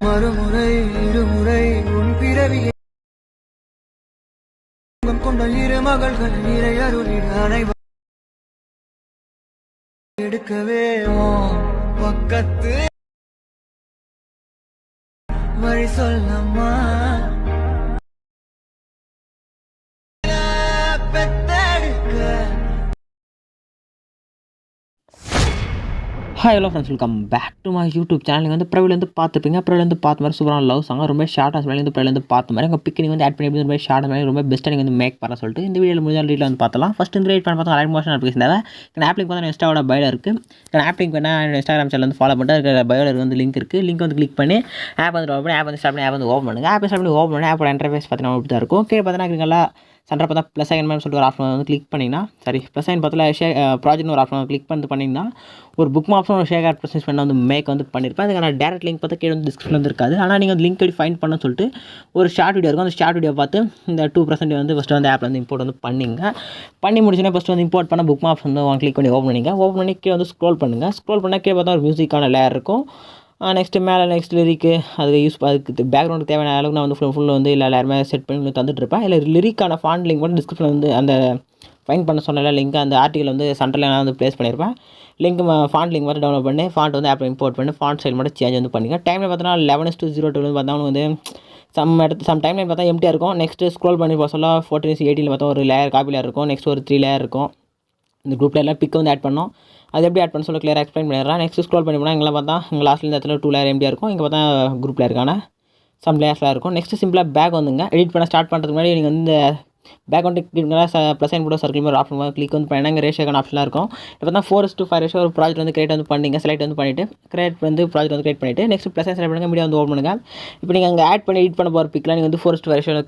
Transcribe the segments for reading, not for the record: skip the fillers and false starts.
மறுமுறை இருமுறை உன் பிறவியை கொண்ட இரு மகள்கள் நிறை அருளிட அனைவரும் எடுக்கவே பக்கத்து வழி சொல்லம்மா hi hello friends, welcome back to my YouTube channel. நீங்கள் வந்து ப்ரைவிலேருந்து பார்த்துப்பீங்க. ப்ரைவிலேருந்து பார்த்த மாதிரி சூப்பரான லவ் சாங் ரொம்ப ஷார்ட்டாக சொல்லி ப்ரைவிலேருந்து பார்த்த மாதிரி உங்கள் பிக் நீங்கள் வந்து ஆட் பண்ணி ரொம்ப ஷார்ட் மாதிரி ரொம்ப பெஸ்ட்டாக நீங்கள் வந்து மேக் பண்ண சொல்லிட்டு இந்த வீடியோவில் முடிஞ்சால் டீட்டில் வந்து பார்த்தலாம். ஃபஸ்ட் இந்த ரேட் பண்ண பார்த்தா light motion application app link வந்து இன்ஸ்டாவோட பயோவில் இருக்குது. ஆப் லிங்க் வேணால் இன்ஸ்டாகிராம் சேனல் வந்து ஃபாலோ பண்ணிட்டு இருக்கிற பயோவில் வந்து லிங்க் இருக்குது. லிங்க் வந்து கிளிக் பண்ணி ஆப் வந்து ஓப்பன் பண்ணி ஆப் வந்து ஸ்டார்ட் பண்ணி ஆப் வந்து ஓப்பன் பண்ணுங்கள். ஆப் ஸ்டார்ட் பண்ணி ஓப்பன் பண்ணி ஆப்போட இன்டர்ஃபேஸ் பார்த்தீங்கன்னா இப்படி தான் இருக்கும். கீழே பார்த்தீங்கன்னா சென்டர் பார்த்தா ப்ளஸ் ஐக்கன் மாதிரி சொல்லிட்டு ஒரு ஆப்ஷன் வந்து கிளிக் பண்ணிங்கன்னா ப்ளஸ் ஐக்கன் பார்த்தால ப்ராஜெக்ட்னு ஒரு ஆப்ஷன் கிளிக் பண்ணி பண்ணிங்கன்னா ஒரு புக் ஆப்ஷன் ஒரு ஷேர் ப்ரெசன்ஸ் பண்ண வந்து மேக் வந்து பண்ணியிருப்பேன். அதுக்கான டேரக்ட் லிங்க் பார்த்தா கீழே வந்து டிஸ்கிரிப்ஷன் வந்து இருக்காது. ஆனால் நீங்கள் வந்து லிங்க் எப்படி ஃபைண்ட் பண்ண சொல்லிட்டு ஒரு ஷார்ட் வீடியோ இருக்கும். அந்த ஷார்ட் வீடியோ பார்த்து இந்த 2% வந்து ஃபஸ்ட்டு வந்து ஆப்பில் வந்து இம்போர்ட் வந்து பண்ணி முடிச்சுன்னா ஃபஸ்ட்டு வந்து இம்போர்ட் பண்ண புக் ஆப்ஷன் வந்து கிளிக் பண்ணி ஓப்பன் பண்ணி கீழே வந்து ஸ்க்ரோல் பண்ணுங்கள். ஸ்க்ரோல் பண்ணால் கீழே பார்த்தா ஒரு மியூசிக்கான லேயர் இருக்கும். நெக்ஸ்ட்டு மேலே நெக்ஸ்ட் லிரிக்கு அதுக்கு பேக்ரவுண்டுக்கு தேவையான அளவுக்கு நான் வந்து ஃபுல்லாக வந்து இல்லை எல்லாருமே செட் பண்ணி தந்துட்டுருப்பேன். இல்லை லிரிக்கான ஃபாண்ட் லிங்க் மட்டும் டிஸ்கிரிப்ஷன் வந்து அந்த ஃபைன் பண்ண சொன்ன லிங்க் அந்த ஆர்டிகல் வந்து சென்டரில் நான் வந்து ப்ளேஸ் பண்ணியிருப்பேன். லிங்க் ஃபாண்ட் லிங்க் மட்டும் டவுன்லோட் பண்ணி ஃபாண்ட் வந்து ஆப்பில் இம்போர்ட் பண்ணி ஃபாண்ட் ஸ்டைல் மட்டும் சேஞ்ச் வந்து பண்ணிங்க. டைமில் பார்த்தோன்னா 11:02 வந்து பார்த்தா வந்து சம் டைம்ல பார்த்தா எம்டியாக இருக்கும். நெக்ஸ்ட்டு ஸ்க்ரோல் பண்ணி போக சொல்ல 14:18 பார்த்தா ஒரு லேயர் காப்பி லேயர் இருக்கும். நெக்ஸ்ட் ஒரு 3 லேயர் இருக்கும். இந்த குரூப்பில் எல்லாம் பிக் வந்து ஆட் பண்ணோம். அது எப்படி ஆட் பண்ண சொல்ல கிளியராக எக்ஸ்பிளைன் பண்ணிடுறேன். நெக்ஸ்ட் ஸ்க்ரோல் பண்ணி போனால் இங்கே பார்த்தா இங்கே லாஸ்ட்டில் இந்த இடத்துல 2 லேயர் எம்டியாக இருக்கும். இங்கே பார்த்தா குரூப்பில் இருக்கான சம் லேயர்ஸ்லாம் இருக்கும். நெக்ஸ்ட் சிம்பிளாக பேக் வந்துங்க. எடிட் பண்ண ஸ்டார்ட் பண்ணுறதுக்கு முன்னாடி நீங்கள் வந்து பேக் வந்து ப்ளஸ் ஐன் போட சர்க்கிள் மாதிரி ஆப்ஷன் கிளிக் வந்து பண்ணினா இங்கே ரேஷியோக்கான ஆப்ஷன்லாம் இருக்கும். இப்போ தான் 4:5 ரேஷியோ ஒரு ப்ராஜெக்ட் வந்து கிரியேட் வந்து பண்ணிங்க. செலக்ட் வந்து பண்ணிவிட்டு ப்ராஜெக்ட் வந்து கிரியேட் பண்ணிவிட்டு நெக்ஸ்ட் ப்ளஸ் ஐன் செலக்ட் பண்ணுங்கள். மீடியா வந்து ஓப்பன் பண்ணுங்கள். இப்போ நீங்கள் அங்கே ஆட் பண்ணி எடிட் பண்ண போகிற பிக்லாம் நீங்கள் வந்து 4:5 ரேஷியோ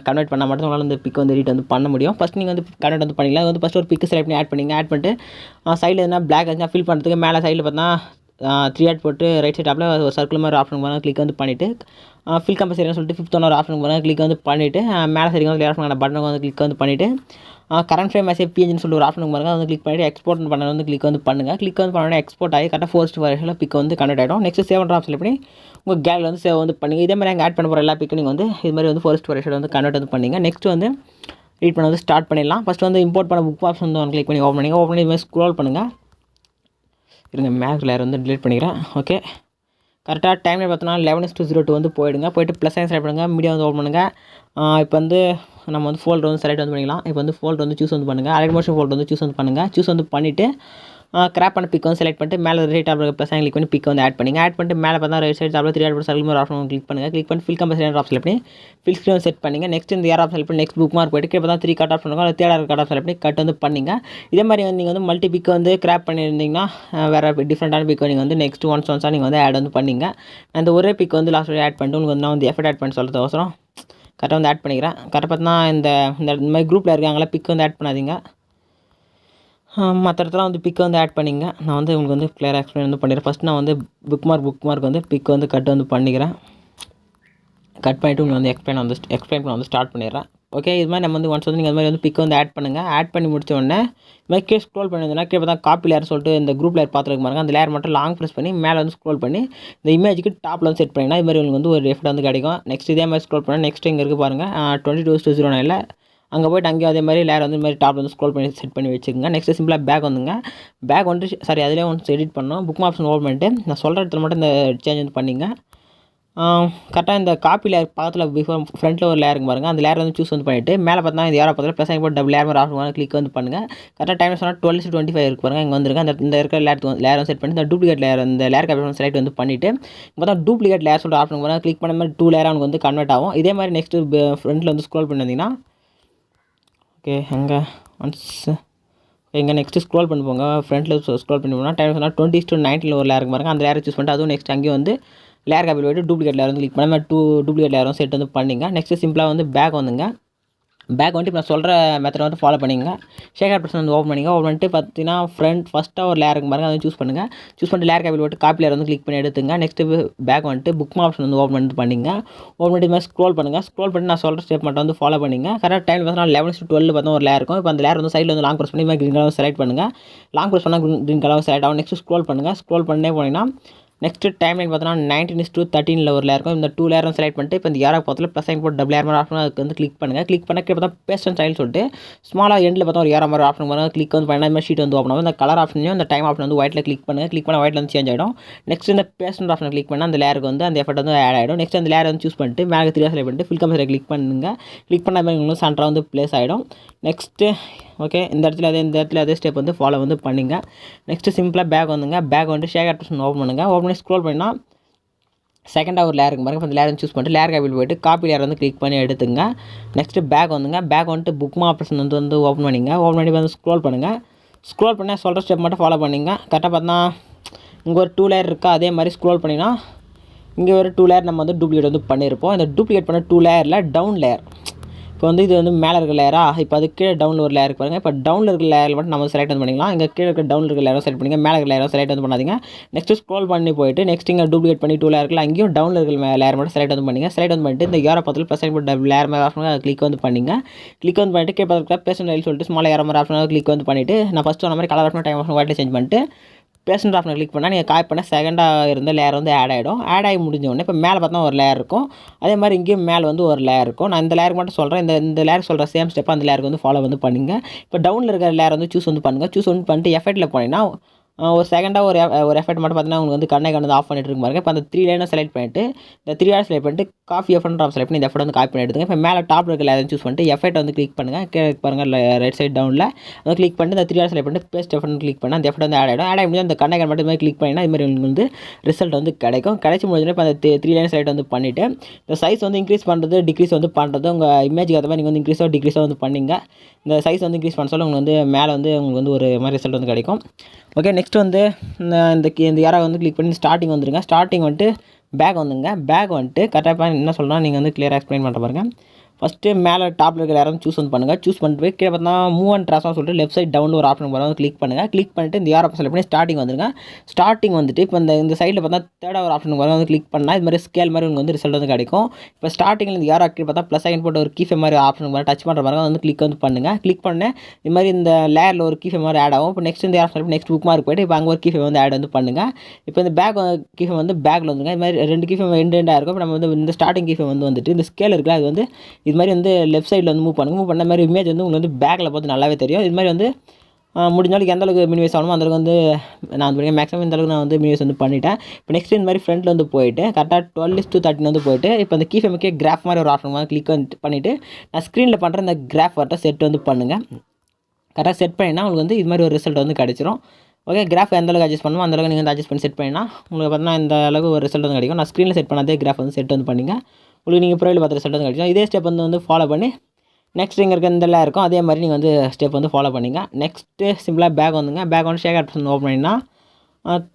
கன்வெர்ட் பண்ணால் மட்டும் உங்களால் இந்த பிக் வந்து எடிட் வந்து பண்ண முடியும். ஃபஸ்ட் நீங்கள் வந்து கன்வெர்ட் வந்து பண்ணிக்கலாம். வந்து ஃபஸ்ட் ஒரு பிக் செலக்ட் பண்ணி ஆட் பண்ணிங்க. ஆட் பண்ணிட்டு சைடில் எதுனா பிளாக் ஆச்சுன்னா ஃபில் பண்ணுறதுக்கு மேலே சைடில் பார்த்தா 3 ஆட் போட்டு ரைட் சைட் டாப்பில் ஒரு சர்க்கிள் மாதிரி ஆப்ஷன் போனால் கிளிக் வந்து பண்ணிவிட்டு ஃபில் கம்பல்சரின்னு சொல்லிட்டு 5th ஒரு ஆப்ஷன் போனால் கிளிக் வந்து பண்ணிவிட்டு மேலே சரி வந்து ஆப்ஷன் பட்டனுக்கு வந்து கிளிக் வந்து பண்ணிவிட்டு கரண்ட் ஃப்ரேம் மெசேஜ் பிஎன்ஜின்னு சொல்லிட்டு ஒரு ஆப்ஷன் பாருங்கள். வந்து கிளிக் பண்ணிவிட்டு எக்ஸ்போர்ட் பண்ண வந்து கிளிக் வந்து பண்ணுங்கள். கிளிக் வந்து பண்ணோன்னா எக்ஸ்போர்ட் ஆகி கரெக்டாக 4:5 பிக் வந்து கன்வெர்ட் ஆகிடும். நெக்ஸ்ட் சேவ் பண்ணுற ஆப்ஷன் பண்ணி உங்கள் கேலரி வந்து சேவ் வந்து பண்ணுங்கள். இதே மாதிரி அங்கே ஆட் பண்ண போகிற எல்லா பிக்கும் நீங்கள் வந்து இது மாதிரி வந்து 4:5 வந்து கன்வெர்ட் வந்து பண்ணிங்க. நெக்ஸ்ட் வந்து எடிட் பண்ண வந்து ஸ்டார்ட் பண்ணிடலாம். ஃபஸ்ட் வந்து இம்போர்ட் பண்ண புக் ஆப்ஷன் வந்து கிளிக் பண்ணி ஓப்பன் பண்ணி இது மாதிரி ஸ்க்ரோல் பண்ணுங்கள். இருங்க மேக் லேயர் வந்து டிலீட் பண்ணிக்கிறேன். ஓகே, கரெக்டாக டைமில் பார்த்தோன்னா 11:02 வந்து போயிடுங்க. போய்ட்டு ப்ளஸ் சைன் செலக்ட் பண்ணுங்கள். மீடியா வந்து ஓப்பன் பண்ணுங்கள். இப்போ வந்து நம்ம வந்து ஃபோல்டர் வந்து செலக்ட் வந்து பண்ணிக்கலாம். இப்போ வந்து ஃபோல்டர் வந்து சூஸ் வந்து பண்ணுங்கள். அலைட் மோஷன் ஃபோல்டர் வந்து சூஸ் வந்து பண்ணுங்கள். சூஸ் வந்து பண்ணிவிட்டு கிராப் பண்ண பிக் வந்து செலக்ட் பண்ணிட்டு மேலே ரைட் டாப்பில் ப்ளஸ் சைன் கிளிக் பண்ணி பிக் வந்து ஆட் பண்ணிங்க. ஆட் பண்ணிட்டு மேலே பார்த்தா ரைட் சைட் டாப்பில் 3 ஆட் பண்ணி சர்க்கிள் மாதிரி ஆப்ஷன் கிளிக் பண்ணுங்கள். கிளிக் பண்ணி ஃபில் கம்பல்சரி ஆப்ஷன் செலக்ட் பண்ணி ஃபில் ஸ்க்ரீன் செட் பண்ணிங்க. நெக்ஸ்ட் இந்த ஏர் ஆப்ஷன் செலக்ட் பண்ணி நெக்ஸ்ட் புக் மார்க் போய்ட்டு இப்போ தான் 3 கட் ஆஃப் பண்ணுங்க. தேர்ட் கட் ஆஃப் செலக்ட் பண்ணி கட் வந்து பண்ணிங்க. இதே மாதிரி வந்து நீங்கள் வந்து மல்டி பிக் வந்து கிராப் பண்ணியிருந்தீங்கன்னா வேறு டிஃப்ரெண்ட்டான பிக் நீங்கள் வந்து நெக்ஸ்ட் ஒன்ஸாக நீங்கள் வந்து ஆட் வந்து பண்ணிங்க. அந்த ஒரே பிக் வந்து லாஸ்ட் ஆட் பண்ணிட்டு உங்களுக்கு வந்து நான் வந்து எஃபர்ட் ஆட் பண்ணி சொல்கிறது அவசரம் கரெக்டாக வந்து ஆட் பண்ணிக்கிறேன். கரெக்டாக பார்த்தா இந்த மாதிரி குரூப்பில் இருக்காங்களா பிக் வந்து ஆட் பண்ணாதீங்க. மற்ற இடத்துல வந்து பிக் வந்து ஆட் பண்ணிங்க. நான் வந்து உங்களுக்கு வந்து கிளியராக எக்ஸ்பிளைன் வந்து பண்ணிடுறேன். ஃபஸ்ட் நான் வந்து புக் மார்க் வந்து பிக் வந்து கட் வந்து பண்ணிக்கிறேன். கட் பண்ணிவிட்டு உங்களுக்கு வந்து எக்ஸ்பிளைன் பண்ண வந்து ஸ்டார்ட் பண்ணிடுறேன். ஓகே, இது மாதிரி நம்ம வந்து ஒன்ஸ் வந்து நீங்கள் அது மாதிரி வந்து பிக் வந்து ஆட் பண்ணுங்கள். ஆட் பண்ணி முடிச்ச உடனே இது மாதிரி கீழே ஸ்க்ரோல் பண்ணியிருந்தோன்னா கீழே பார்த்தா காப்பி லேயர் சொல்லிட்டு இந்த குரூப் லேயர் பார்த்துருக்க பாருங்க. அந்த லேயர் மட்டும் லாங் ப்ரெஸ் பண்ணி மேலே வந்து ஸ்க்ரோல் பண்ணி இந்த இமேஜுக்கு டாப்பில் வந்து செட் பண்ணிங்கன்னா இது மாதிரி உங்களுக்கு வந்து ஒரு எஃபெக்ட் வந்து கிடைக்கும். நெக்ஸ்ட் இதே மாதிரி ஸ்க்ரோல் பண்ணால் நெக்ஸ்ட் இங்கே இருக்குது பாருங்கள் 22:09 அங்கே போய்ட்டு அங்கேயும் அதே மாதிரி லேயர் வந்து இந்த மாதிரி டாப்பில் வந்து ஸ்க்ரோல் பண்ணி செட் பண்ணி வச்சுக்கோங்க. நெக்ஸ்ட் சிம்பிளாக பேக் வந்துங்க. பேக் வந்து அதிலே ஒன்று எடிட் பண்ணோம். புக் ஆப்ஷன் ஓப்பன் பண்ணிட்டு நான் சொல்கிற இடத்துல மட்டும் இந்த சேஞ்ச் வந்து பண்ணிங்க. கரெக்டாக இந்த காப்பி லேயர் பக்கத்தில் ஃப்ரண்ட்டில் ஒரு லேயருக்கு பாருங்கள். அந்த லேயர் வந்து சூஸ் வந்து பண்ணிவிட்டு மேலே பார்த்தா இந்த ஏரோ பக்கத்தில் ப்ளஸ் போட்டு டபுள் லேயர் மாதிரி ஆப்ஷன் கிளிக் வந்து பண்ணுங்கள். கரெக்டாக டைம் சொன்னால் 12:25 இருக்கு பாருங்கள். இங்கே வந்துருக்கு இந்த இருக்கிற லேயர் செட் பண்ணி இந்த டூப்ளிகேட் லேயர் இந்த லேயர் காப்பி செலக்ட் வந்து பண்ணிவிட்டு பார்த்தா டூப்ளிகேட் லேயர் சொல்லிட்டு ஆப்ஷன் பாருங்கள். கிளிக் பண்ண மாதிரி 2 லேயர் அவனுக்கு வந்து கன்வெர்ட் ஆகும். இதே மாதிரி நெக்ஸ்ட்டு ஃப்ரண்ட்டில் வந்து ஸ்க்ரோல் பண்ணியிருந்தீங்கன்னா ஓகே அங்கே ஒன்ஸ் இங்கே நெக்ஸ்ட்டு ஸ்க்ரோல் பண்ணி போங்க. ஃப்ரண்ட்டில் ஸ்க்ரோல் பண்ணி போனால் டைம் சொன்னால் 20:19 ஒரு லேயருக்கு பாருங்கள். அந்த லேயரை சூஸ் பண்ணிட்டு அதுவும் நெக்ஸ்ட் அங்கேயும் வந்து லேயர் காப்பி போய்ட்டு டூப்ளிகேட் லேயர் வந்து கிளிக் பண்ணாமல் 2 டூப்ளிகேட் லேயரும் செட் வந்து பண்ணிங்க. நெக்ஸ்ட்டு சிம்பிளாக வந்து பேக் வந்துங்க. பேக் வந்துட்டு இப்போ நான் சொல்கிற மெத்தட் வந்து ஃபாலோ பண்ணிங்க. ஷேக் ஆப்ஷன் வந்து ஓப்பன் பண்ணிங்க. ஓப்பன் பண்ணிட்டு பார்த்தீங்கன்னா ஃபஸ்ட்டாக ஒரு லேயர் இருக்கும் பாருங்கள், அதை சூஸ் பண்ணுங்கள். சூஸ் பண்ணிட்டு லேயர் கேபிள் போட்டு காப்பி லேயர் வந்து கிளிக் பண்ணி எடுத்துங்க. நெக்ஸ்ட்டு பேக் வந்துட்டு புக் ஆப்ஷன் வந்து ஓப்பன் பண்ணிட்டு பண்ணிங்க. ஓப்பன் பண்ணிட்டு இது மாதிரி ஸ்க்ரோல் பண்ணுங்கள். ஸ்க்ரோல் பண்ணிட்டு நான் சொல்கிற ஸ்டெப் மட்டும் வந்து ஃபாலோ பண்ணிங்க. கரெக்ட் டைம் பார்த்தீங்கன்னா 11-12 பார்த்தா ஒரு லேயர் இருக்கும். இப்போ அந்த லேயர் வந்து சைடில் வந்து லாங் ப்ரெஸ் பண்ணி மாதிரி க்ரீன் கலர் செலக்ட் பண்ணுங்கள். லாங் ப்ரெஸ் பண்ணால் க்ரீன் கலர் செலக்ட் ஆகும். நெக்ஸ்ட் ஸ்க்ரோல் பண்ணுங்கள். ஸ்க்ரோல் பண்ணே போனீங்கன்னா நெக்ஸ்ட்டு டைம்லைன் பார்த்தோன்னா 19:13 ஒரு லேயர் இருக்கும். இந்த 2 லேயரும் செலக்ட் பண்ணிட்டு இப்போ இந்த ஏரோ பக்கத்தில் ப்ளஸ் சைன் போட்டு டபுள் ஏர் மாதிரி ஆப்ஷன் அதுக்கு வந்து கிளிக் பண்ணுங்கள். கிளிக் பண்ண கீழே பார்த்தா பேஸ்ட் அண்ட் ஸ்டைல் சொல்லிட்டு ஸ்மாலாக எண்டில் பார்த்தா ஒரு ஏரோ மாதிரி ஆப்ஷன் பண்ணுங்கள். கிளிக் வந்து பண்ணால் மாதிரி ஷீட் வந்து ஓப்பன் ஆகும். இந்த கலர் ஆப்ஷனையும் இந்த டைம் ஆப்ஷன் வந்து ஒயிட்டில் கிளிக் பண்ணுங்கள். கிளிக் பண்ணால் ஒயிட்டில் வந்து சேஞ்ச் ஆகிடும். நெக்ஸ்ட் இந்த பேஸ்ட் ஆப்ஷன் கிளிக் பண்ணால் அந்த லேயருக்கு வந்து அந்த எஃபெக்ட் வந்து ஆட் ஆகிடும். நெக்ஸ்ட் அந்த லேயர் வந்து சூஸ் பண்ணிட்டு மேலே 3 செலக்ட் பண்ணிட்டு ஃபில் கம்பெனியில் கிளிக் பண்ணுங்கள். கிளிக் பண்ண மாதிரி உங்களுக்கு சென்டராக வந்து ப்ளேஸ் ஆகிடும். நெக்ஸ்ட்டு ஓகே இந்த இடத்துல அதே ஸ்டெப் வந்து ஃபாலோ வந்து பண்ணிங்க. நெக்ஸ்ட்டு சிம்பிளாக பேக் வந்துங்க. பேக் வந்து ஷேக் ஆப்ஷன் ஓப்பன் பண்ணுங்கள். ஓப்பன் பண்ணி ஸ்க்ரோல் பண்ணால் செகண்டாக ஒரு லேயர் இருக்கும் பாருங்கள். இப்போ அந்த லேயர் சூஸ் பண்ணிட்டு லேயர் கேபிள் போய்ட்டு காப்பி லேயர் வந்து கிளிக் பண்ணி எடுத்துங்க. நெக்ஸ்ட்டு பேக் வந்துங்க. பேக் வந்துட்டு புக் ஆப்ஷன் வந்து ஓப்பன் பண்ணிங்க. ஓப்பன் பண்ணி வந்து ஸ்க்ரோல் பண்ணுங்கள். ஸ்க்ரோல் பண்ணால் சொல்கிற ஸ்டெப் மட்டும் ஃபாலோ பண்ணிங்க. கரெக்டாக பார்த்தா இங்கே ஒரு 2 லேயர் இருக்கா, அதே மாதிரி ஸ்க்ரோல் பண்ணிங்கன்னா இங்கே ஒரு 2 லேயர் நம்ம வந்து டூப்ளிகேட் வந்து பண்ணியிருப்போம். இந்த டூப்ளிகேட் பண்ண 2 லேயரில் டவுன் லேயர் இப்போ வந்து இது வந்து மேலே இருக்க லேயரா, இப்போ அது கீழே டவுனில் ஒரு லேயர் பாருங்கள். இப்போ டவுனில் இருக்க லேயர் மட்டும் நம்ம செலக்ட் வந்து பண்ணிக்கலாம். இங்கே கீழே இருக்க டவுனில் இருக்க லேயரும் செலக்ட் பண்ணிங்க. மேலே இருக்க லேயரும் செலக்ட் வந்து பண்ணாதீங்க. நெக்ஸ்ட்டு ஸ்க்ரோல் பண்ணி போயிட்டு நெக்ஸ்ட் இங்கே டூப்ளிகேட் பண்ணி 2 லேயர் இருக்குல்ல, அங்கேயும் டவுனில் இருக்க லேயர் மட்டும் செலக்ட் வந்து பண்ணிங்க. செலக்ட் வந்து பண்ணிட்டு இந்த ஏரோ பக்கத்தில் ப்ளஸ் சைன் போட்டு டபுள் லேயர் மாதிரி ஆப்ஷன் அதை கிளிக் வந்து பண்ணிங்க. கிளிக் வந்து பண்ணிட்டு கீழே பார்த்துக்கிட்ட பேஸ்ட் லைன் சொல்லிட்டு ஸ்மால் ஏரோ மாதிரி ஆப்ஷன் கிளிக் வந்து பண்ணிவிட்டு நான் ஃபஸ்ட்டு சொன்ன மாதிரி கலர் ஆப்ஷன் டைம் ஆப்ஷன் ஒயிட்டில் சேஞ்ச் பண்ணிட்டு பேஸ்ட் ஆப்ஷன் கிளிக் பண்ணால் நீங்கள் காப்பி பண்ண செகண்டாக இருந்த லேயர் வந்து ஆட் ஆகிடும். ஆட் ஆகி முடிஞ்ச உடனே இப்போ மேலே பார்த்தா ஒரு லேயர் இருக்கும். அதே மாதிரி இங்கேயும் மேலே வந்து ஒரு லேயர் இருக்கும். நான் இந்த லேயருக்கு மட்டும் சொல்கிறேன். இந்த லேயர் சொல்கிற சேம் ஸ்டெப் அந்த லேயருக்கு வந்து ஃபாலோ வந்து பண்ணுங்க. இப்போ டவுனில் இருக்கிற லேயர் வந்து சூஸ் வந்து பண்ணுங்கள். சூஸ் வந்து பண்ணிட்டு எஃபெக்ட்டில் போனீங்கன்னா ஒரு செகண்டாக ஒரு எஃபெக்ட் மட்டும் பார்த்தீங்கன்னா உங்களுக்கு வந்து கண்ணை ஆஃப் பண்ணிட்டு இருக்கும் பாருங்க. இப்போ அந்த 3 லைனை செலக்ட் பண்ணிட்டு இந்த 3 லேயர் செலக்ட் பண்ணிட்டு காப்பி எஃபெக்ட் ஆஃப் செலக்ட் பண்ணி இந்த எஃபெக்ட் வந்து காப்பி பண்ணி எடுத்துங்க. இப்போ மேலே டாப்பில் இருக்க லேயர் சூஸ் பண்ணிட்டு எஃபெக்ட் வந்து கிளிக் பண்ணுங்கள். கீழே பாருங்கள் ரைட் சைடு டவுனில் அதை கிளிக் பண்ணிட்டு இந்த 3 லேயர் செலக்ட் பண்ணிட்டு பேஸ்ட் எஃபெக்ட் கிளிக் பண்ணால் அந்த எஃபெக்ட் வந்து ஆட் ஆகிடும். ஆட் ஆகி முடிஞ்சு அந்த கண்ணை மட்டும் இது மாதிரி கிளிக் பண்ணிங்கன்னா இது மாதிரி உங்களுக்கு வந்து ரிசல்ட் வந்து கிடைக்கும். கிடைச்சி முடிஞ்சோடனே இப்போ அந்த 3 லைன் செலக்ட் வந்து பண்ணிவிட்டு இந்த சைஸ் வந்து இன்க்ரீஸ் பண்ணுறது டிக்ரீஸ் வந்து பண்ணுறது உங்கள் இமேஜுக்கு ஏற்ற மாதிரி நீங்கள் வந்து இன்க்ரீஸோ டிக்ரீஸோ வந்து பண்ணிங்க. இந்த சைஸ் வந்து இன்க்ரீஸ் பண்ண சொல்ல உங்களுக்கு வந்து மேலே வந்து உங்களுக்கு வந்து ஒரு மாதிரி ரிசல்ட் வந்து கிடைக்கும். ஓகே நெக்ஸ்ட் வந்து இந்த ஏரோ வந்து கிளிக் பண்ணி ஸ்டார்டிங் வந்துருங்க. ஸ்டார்டிங் வந்துட்டு பேக் வந்துங்க. பேக் வந்துட்டு கரெக்டாக என்ன சொல்லலாம் நீங்கள் வந்து கிளியராக எக்ஸ்பிளைன் பண்ணுற பாருங்க. ஃபஸ்ட்டு மேலே டாப்பில் இருக்கிற யாரும் சூஸ் வந்து பண்ணுங்கள். சூஸ் பண்ணிட்டு போய் கீழே பார்த்தா மூவ் அண்ட் ட்ரான்ஸ்ஃபார்ம் சொல்லிட்டு லெஃப்ட் சைட் டவுனில் ஒரு ஆப்ஷன் வந்து கிளிக் பண்ணுங்கள். கிளிக் பண்ணிட்டு இந்த ஏரோ செலக்ட் பண்ணி ஸ்டார்டிங் வந்துருங்க. ஸ்டார்டிங் வந்துட்டு இப்போ இந்த சைடில் பார்த்தா தேர்டாக ஒரு ஆப்ஷன் வந்து கிளிக் பண்ணால் இது மாதிரி ஸ்கேல் மாதிரி உங்களுக்கு வந்து ரிசல்ட் வந்து கிடைக்கும். இப்போ ஸ்டார்டிங்கில் இந்த ஏரோ கீழே பார்த்தா ப்ளஸ் சைன் போட்டு ஒரு கீஃபே மாதிரி ஆப்ஷன் மாதிரி டச் பண்ணுற மாதிரி வந்து கிளிக் வந்து பண்ணுங்கள். கிளிக் பண்ண இது மாதிரி இந்த லேயரில் ஒரு கீஃபே மாதிரி ஆட் ஆகும். இப்போ நெக்ஸ்ட் இந்த arrow select next bookmark போய்ட்டு இப்போ அங்கே ஒரு கீஃபே வந்து ஆட் வந்து பண்ணுங்கள். இப்போ இந்த பேக் கீஃபே வந்து பேக்கில் வந்துருங்க. இது மாதிரி 2 கீஃபே எண்டாக இருக்கும். இப்போ நம்ம வந்து இந்த ஸ்டார்டிங் கீஃபே வந்துட்டு இந்த ஸ்கேல் இருக்குல்ல, அது வந்து இது மாதிரி வந்து லெஃப்ட் சைடில் வந்து மூவ் பண்ண மாதிரி இமேஜ் வந்து உங்களுக்கு வந்து பேக்கில் பார்த்து நல்லாவே தெரியும். இது மாதிரி வந்து முடிஞ்சாலும் எந்த அளவுக்கு மினிமைஸ் ஆகணுமோ அந்த அளவுக்கு வந்து நான் வந்து மேக்ஸிமம் இந்த அளவுக்கு நான் வந்து மினிமைஸ் வந்து பண்ணிட்டேன். இப்போ நெக்ஸ்ட் இந்த மாதிரி ஃப்ரண்ட்டில் வந்து போயிட்டு கரெக்டாக 12:13 வந்து போயிட்டு இப்போ இந்த கீஃபேமுக்கே கிராஃப் மாதிரி ஒரு ஆப்ஷன் வந்து கிளிக் பண்ணிவிட்டு நான் ஸ்க்ரீனில் பண்ணுற இந்த கிராஃப் வரட்ட செட் வந்து பண்ணுங்கள். கரெக்டாக செட் பண்ணினா உங்களுக்கு வந்து இது மாதிரி ஒரு ரிசல்ட் வந்து கிடச்சிரும். ஓகே கிராஃப் எந்த அளவுக்கு அட்ஜஸ்ட் பண்ணுமோ அந்த அளவுக்கு நீங்கள் வந்து அட்ஜஸ்ட் பண்ணி செட் பண்ணினா உங்களுக்கு பார்த்தீங்கன்னா இந்த அளவுக்கு ஒரு ரிசல்ட் வந்து கிடைக்கும். நான் ஸ்க்ரீனில் செட் பண்ணாதே கிராஃப் வந்து செட் வந்து பண்ணிங்க. உங்களுக்கு நீங்கள் ப்ரொஃபைல் பார்த்து ரிசல்ட் வந்து கிடைக்கும். இதே ஸ்டெப் வந்து ஃபாலோ பண்ணி நெக்ஸ்ட் இங்கே இருக்க இதெல்லாம் இருக்கும். அதே மாதிரி நீங்கள் வந்து ஸ்டெப் வந்து ஃபாலோ பண்ணிங்க. நெக்ஸ்ட்டு சிம்பிளாக பேக் வந்துங்க. பேக் வந்து ஷேக் ஆப்ஷன் ஓப்பன் பண்ணிங்கன்னா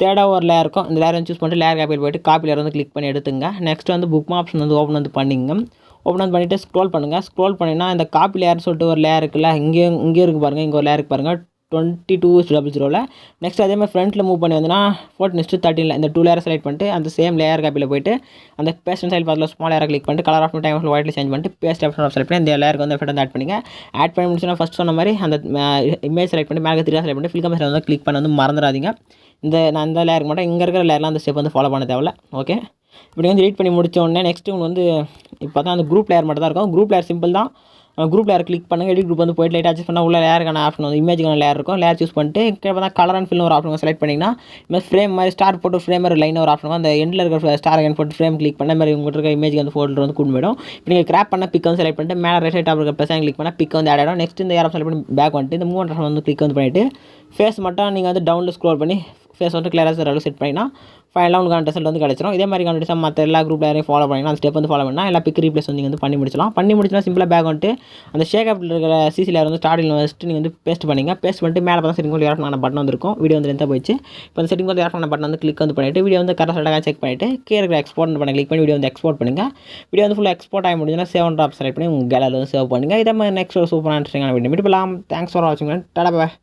தேர்டாக ஒரு லேயர் இருக்கும். இந்த லேயர் வந்து சூஸ் பண்ணிட்டு லேயர் கேபிள் போய்ட்டு காப்பி லேயர் வந்து கிளிக் பண்ணி எடுத்துங்க. நெக்ஸ்ட் வந்து புக் ஆப்ஷன் வந்து ஓப்பன் வந்து பண்ணிங்க. ஓப்பன் வந்து பண்ணிவிட்டு ஸ்க்ரோல் பண்ணுங்கள். ஸ்க்ரோல் பண்ணிங்கன்னா இந்த காப்பி லேயர்னு சொல்லிட்டு ஒரு லேயர் இருக்குல்ல, இங்கேயும் இருக்குது பாருங்கள். இங்கே ஒரு லேயர் இருக்கு பாருங்கள் 22:00. நெக்ஸ்ட் அதே மாதிரி ஃப்ரண்ட்டில் மூவ் பண்ணி வந்தோன்னா 14:13 இந்த 2 லேயர் செலக்ட் பண்ணிட்டு அந்த சேம் லேயர் காப்பியில் போய்ட்டு அந்த பேஸ்ட் சைடு பார்த்துல ஸ்மால் லேயரை கிளிக் பண்ணிட்டு கலர் ஆஃப் டைம் ஒயிட்டில் சேஞ்ச் பண்ணிட்டு பேஸ்ட் ஆப்ஷன் செலக்ட் பண்ணி இந்த லேயருக்கு வந்து எஃபெக்ட் வந்து ஆட் பண்ணிங்க. ஆட் பண்ணி முடிச்சுன்னா ஃபஸ்ட் சொன்ன மாதிரி அந்த இமேஜ் செலக்ட் பண்ணி மேலே 3 செலக்ட் பண்ணி ஃபில் கம்பெனி வந்து கிளிக் பண்ண வந்து மறந்துடாதீங்க. நான் இந்த லேயருக்கு மட்டும் இங்கே இருக்கிற லேயர்லாம் அந்த ஸ்டெப் வந்து ஃபாலோ பண்ண தேவையில்ல. ஓகே இப்படி வந்து எடிட் பண்ணி முடிச்ச உடனே நெக்ஸ்ட்டு உங்களுக்கு வந்து இப்போ தான் அந்த குரூப் லேயர் மட்டும் தான் இருக்கும். குரூப் லேயர் சிம்பிள் தான். குரூப் லேயர் கிளிக் பண்ணுங்கள். எடிட் குரூப் வந்து போய்ட்டு லைட் அட்ஜஸ்ட் பண்ணால் உள்ள லேயருக்கான ஆப்ஷன் வந்து இமேஜுக்கான லேயர் இருக்கும். லேயர் சூஸ் பண்ணிட்டு கீழே பார்த்தா கலர் அண்ட் ஃபில்னு ஒரு ஆப்ஷன் செலக்ட் பண்ணிங்கன்னா இது மாதிரி ஃப்ரேம் மாதிரி ஸ்டார் போட்டு ஃப்ரேம் மாதிரி லைன் ஒரு ஆப்ஷன் அந்த எண்டில் இருக்கிற ஸ்டார் அண்ட் போட்டு ஃப்ரேம் கிளிக் பண்ண மாதிரி உங்கள்கிட்ட இருக்க இமேஜ் வந்து ஃபோல்டர் வந்து கூட்டு போய்டும். இப்போ நீங்கள் கிராப் பண்ண பிக் வந்து செலக்ட் பண்ணிட்டு மேலே ரைட் சைட் டாப் இருக்க ப்ளஸ் கிளிக் பண்ணால் பிக் வந்து ஆட் ஆகிடும். நெக்ஸ்ட் இந்த ஏரோ செலக்ட் பண்ணி பேக் வந்துட்டு இந்த மூவ் வந்து கிளிக் வந்து பண்ணிவிட்டு ஃபேஸ் மட்டும் நீங்கள் வந்து டவுனில் ஸ்க்ரோல் பண்ணி ஃபேஸ் வந்து கிளியராக அளவு செட் பண்ணினா ஃபைனலாக உங்களுக்கு ரிசல்ட் வந்து கிடச்சிரும். இதே மாதிரி கண்டிப்பாக மற்ற எல்லா குரூப் யாரையும் ஃபாலோ பண்ணிங்கன்னா அந்த ஸ்டெப் வந்து ஃபாலோ பண்ணால் எல்லா பிக் ரீப்ளேஸ் வந்து நீங்கள் வந்து பண்ணி முடிச்சினா சிம்பிளாக பேக் வந்துட்டு அந்த ஷேக் அப்பில் இருக்கிற சிசி லேயர் வந்து ஸ்டார்டிங் ஃபஸ்ட்டு நீங்கள் வந்து பேஸ்ட் பண்ணிட்டு மேலே பார்த்தா செட்டிங் கோல் யாரும் பட்டன் வந்துருக்கும். வீடியோ வந்து லென்த்தாக போயிடுச்சு. இப்போ அந்த செட்டிங் கோல் யாரும் பட்டன் வந்து கிளிக் வந்து பண்ணிவிட்டு வீடியோ வந்து கரெக்டாக செக் பண்ணிவிட்டு கீழே இருக்கிற எக்ஸ்போர்ட் பண்ண கிளிக் பண்ணி வீடியோ வந்து எக்ஸ்போர்ட் பண்ணுங்கள். வீடியோ வந்து ஃபுல்லாக எக்ஸ்போர்ட் ஆகி முடிஞ்சுன்னா சேவ் ட்ராப் செலக்ட் பண்ணி உங்கள் கேலரியில் வந்து சேவ் பண்ணுங்கள். இதே மாதிரி நெக்ஸ்ட் ஒரு சூப்பராக இன்ட்ரெஸ்டிங்கான வீடியோ மீட் பண்ணலாம். தேங்க்ஸ் ஃபார் வாட்சிங். Tata bye.